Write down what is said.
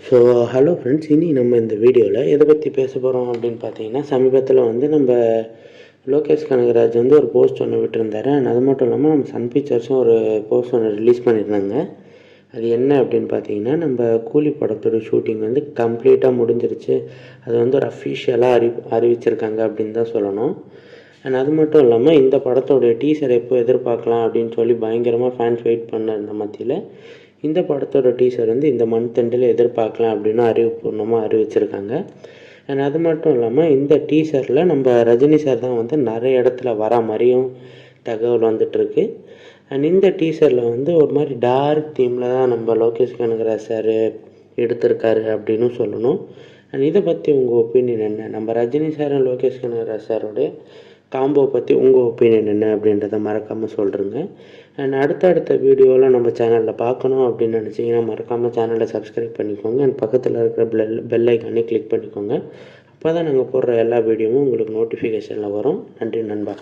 So hello friends, இனி நம்ம இந்த வீடியோவில் எதை பற்றி பேச போகிறோம் அப்படின்னு பார்த்தீங்கன்னா, சமீபத்தில் நம்ம லோகேஷ் கனகராஜ் ஒரு போஸ்ட் ஒன்று விட்டுருந்தாரு. அண்ட் அது மட்டும் இல்லாமல் நம்ம சன் பிக்சர்ஸும் ஒரு போஸ்ட் ஒன்று ரிலீஸ் பண்ணியிருந்தாங்க. அது என்ன அப்படின்னு பார்த்தீங்கன்னா, நம்ம கூலி படத்தோட ஷூட்டிங் கம்ப்ளீட்டாக முடிஞ்சிருச்சு. அது ஒரு அஃபிஷியலாக அறிவிச்சிருக்காங்க அப்படின்னு தான் சொல்லணும். அண்ட் அது மட்டும் இல்லாமல் இந்த படத்தோடைய டீசர் எப்போ எதிர்பார்க்கலாம் அப்படின்னு சொல்லி பயங்கரமாக ஃபேன்ஸ் வெயிட் பண்ண இந்த மத்தியில் இந்த படத்தோட டீசர் இந்த மந்த் எண்டில் எதிர்பார்க்கலாம் அப்படின்னு அறிவிப்பூர்வமாக அறிவிச்சிருக்காங்க. அண்ட் அது மட்டும் இல்லாமல் இந்த டீசரில் நம்ம ரஜினி சார் தான் நிறைய இடத்துல வர மாதிரியும் தகவல் வந்துட்டுருக்கு. அண்ட் இந்த டீசரில் ஒரு மாதிரி டார்க் தீமில் தான் நம்ம லோகேஷ் கனகராஜ் சார் எடுத்திருக்காரு அப்படின்னு சொல்லணும். அண்ட் இதை பற்றி உங்கள் ஒப்பீனியன் என்ன? நம்ம ரஜினி சார் லோகேஷ் கனகராஜ் சாரோடைய காம்போ பற்றி உங்கள் ஒப்பீனியன் என்ன அப்படின்றத மறக்காமல் சொல்கிறேங்க. அண்ட் அடுத்தடுத்த வீடியோவில் நம்ம சேனலில் பார்க்கணும் அப்படின்னு நினச்சிங்கன்னா மறக்காமல் சேனலை சப்ஸ்கிரைப் பண்ணிக்கோங்க. அண்ட் பக்கத்தில் இருக்கிற பெல் ஐக்கானே கிளிக் பண்ணிக்கோங்க. அப்போ தான் நாங்கள் போடுற எல்லா வீடியோவும் உங்களுக்கு நோட்டிஃபிகேஷனில் வரும். நன்றி நண்பா.